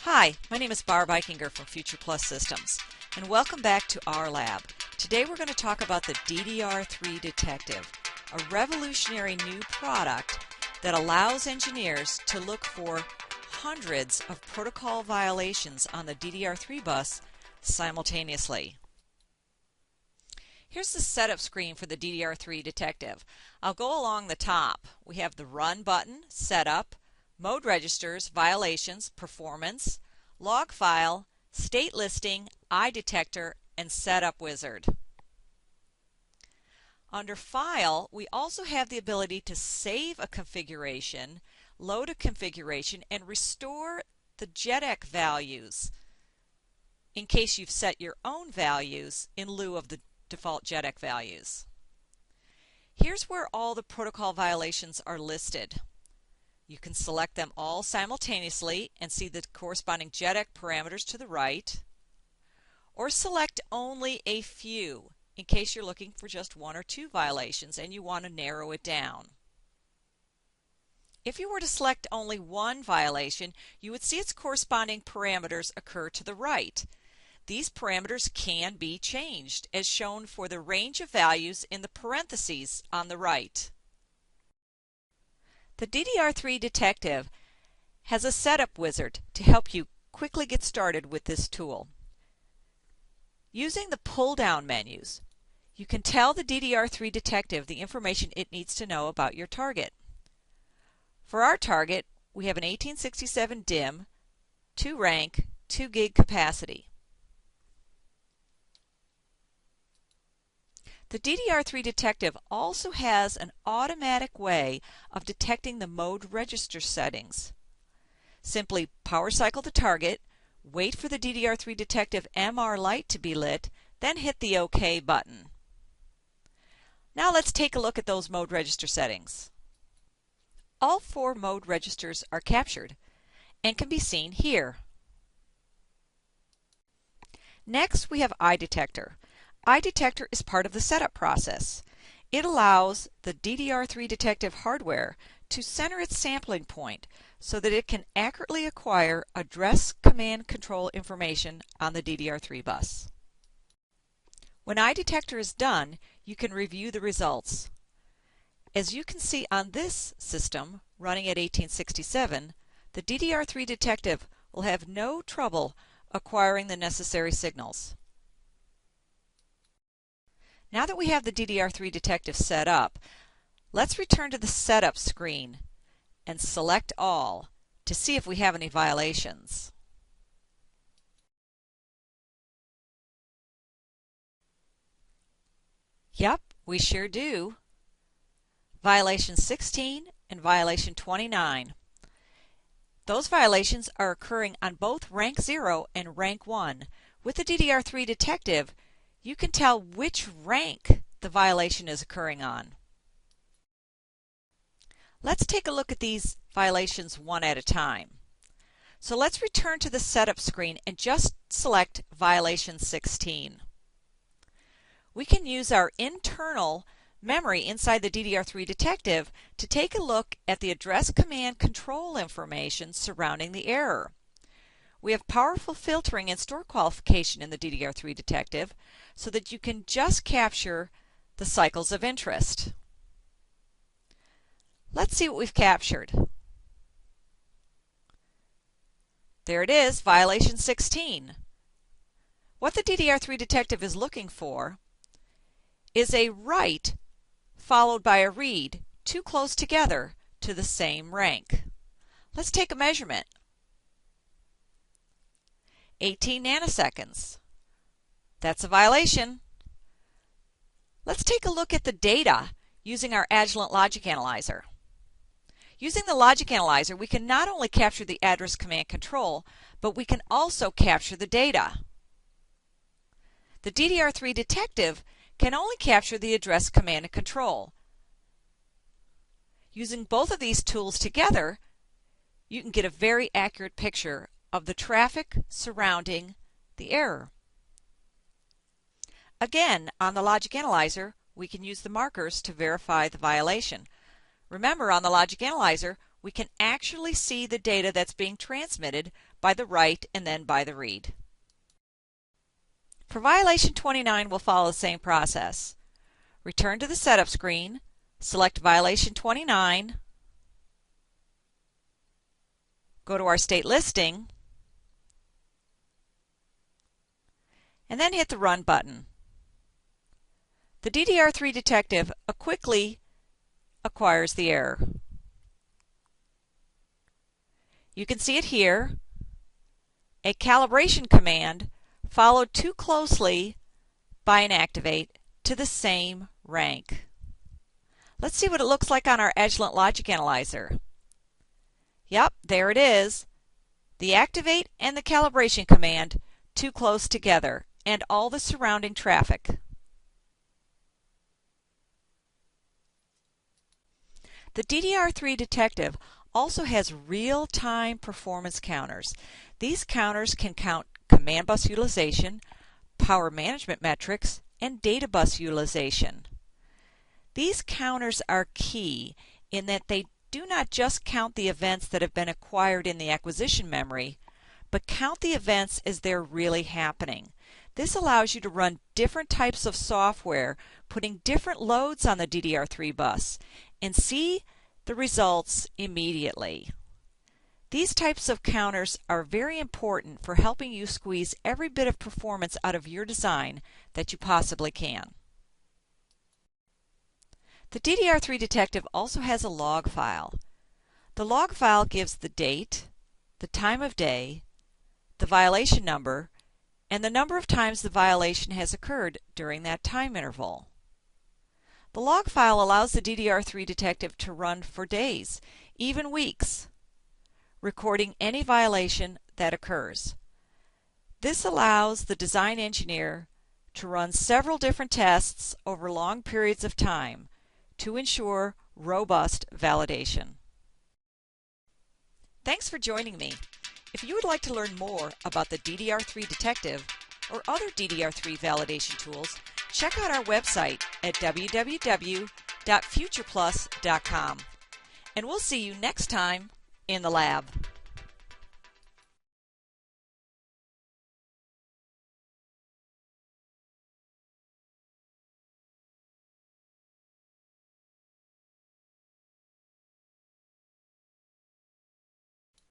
Hi, my name is Barb Eichinger from Future Plus Systems, and welcome back to our lab. Today we're going to talk about the DDR3 detective, a revolutionary new product that allows engineers to look for hundreds of protocol violations on the DDR3 bus simultaneously. Here's the setup screen for the DDR3 detective. I'll go along the top. We have the Run button, Setup, Mode Registers, Violations, Performance, Log File, State Listing, iDetector, and Setup Wizard. Under File, we also have the ability to save a configuration, load a configuration, and restore the JEDEC values in case you've set your own values in lieu of the default JEDEC values. Here's where all the protocol violations are listed. You can select them all simultaneously and see the corresponding JEDEC parameters to the right, or select only a few in case you're looking for just one or two violations and you want to narrow it down. If you were to select only one violation, you would see its corresponding parameters occur to the right. These parameters can be changed, as shown for the range of values in the parentheses on the right. The DDR3 detective has a setup wizard to help you quickly get started with this tool. Using the pull-down menus, you can tell the DDR3 detective the information it needs to know about your target. For our target, we have an 1867 DIMM, 2 rank, 2 gig capacity. The DDR3 detective also has an automatic way of detecting the mode register settings. Simply power cycle the target, wait for the DDR3 detective MR light to be lit, then hit the OK button. Now let's take a look at those mode register settings. All 4 mode registers are captured and can be seen here. Next, we have iDetector. iDetector is part of the setup process. It allows the DDR3 detective hardware to center its sampling point so that it can accurately acquire address command control information on the DDR3 bus. When iDetector is done, you can review the results. As you can see on this system running at 1867, the DDR3 detective will have no trouble acquiring the necessary signals. Now that we have the DDR3 detective set up, let's return to the setup screen and select all to see if we have any violations. Yep, we sure do. Violation 16 and violation 29. Those violations are occurring on both rank 0 and rank 1. With the DDR3 detective, you can tell which rank the violation is occurring on. Let's take a look at these violations one at a time. So let's return to the setup screen and just select violation 16. We can use our internal memory inside the DDR3 detective to take a look at the address command control information surrounding the error. We have powerful filtering and store qualification in the DDR3 detective so that you can just capture the cycles of interest. Let's see what we've captured. There it is, violation 16. What the DDR3 detective is looking for is a write followed by a read too close together to the same rank. Let's take a measurement. 18 nanoseconds. That's a violation. Let's take a look at the data using our Agilent logic analyzer. Using the logic analyzer, we can not only capture the address command control, but we can also capture the data. The DDR3 detective can only capture the address command and control. Using both of these tools together, you can get a very accurate picture of the traffic surrounding the error. Again, on the logic analyzer, we can use the markers to verify the violation. Remember, on the logic analyzer, we can actually see the data that's being transmitted by the write and then by the read. For violation 29, we'll follow the same process. Return to the setup screen, select violation 29, go to our state listing, and then hit the Run button. The DDR3 detective quickly acquires the error. You can see it here. A calibration command followed too closely by an activate to the same rank. Let's see what it looks like on our Agilent logic analyzer. Yep, there it is. The activate and the calibration command too close together, and all the surrounding traffic. The DDR3 detective also has real-time performance counters. These counters can count command bus utilization, power management metrics, and data bus utilization. These counters are key in that they do not just count the events that have been acquired in the acquisition memory, but count the events as they're really happening. This allows you to run different types of software, putting different loads on the DDR3 bus, and see the results immediately. These types of counters are very important for helping you squeeze every bit of performance out of your design that you possibly can. The DDR3 detective also has a log file. The log file gives the date, the time of day, the violation number, and the number of times the violation has occurred during that time interval. The log file allows the DDR3 detective to run for days, even weeks, recording any violation that occurs. This allows the design engineer to run several different tests over long periods of time to ensure robust validation. Thanks for joining me. If you would like to learn more about the DDR3 detective or other DDR3 validation tools, check out our website at www.futureplus.com. And we'll see you next time in the lab.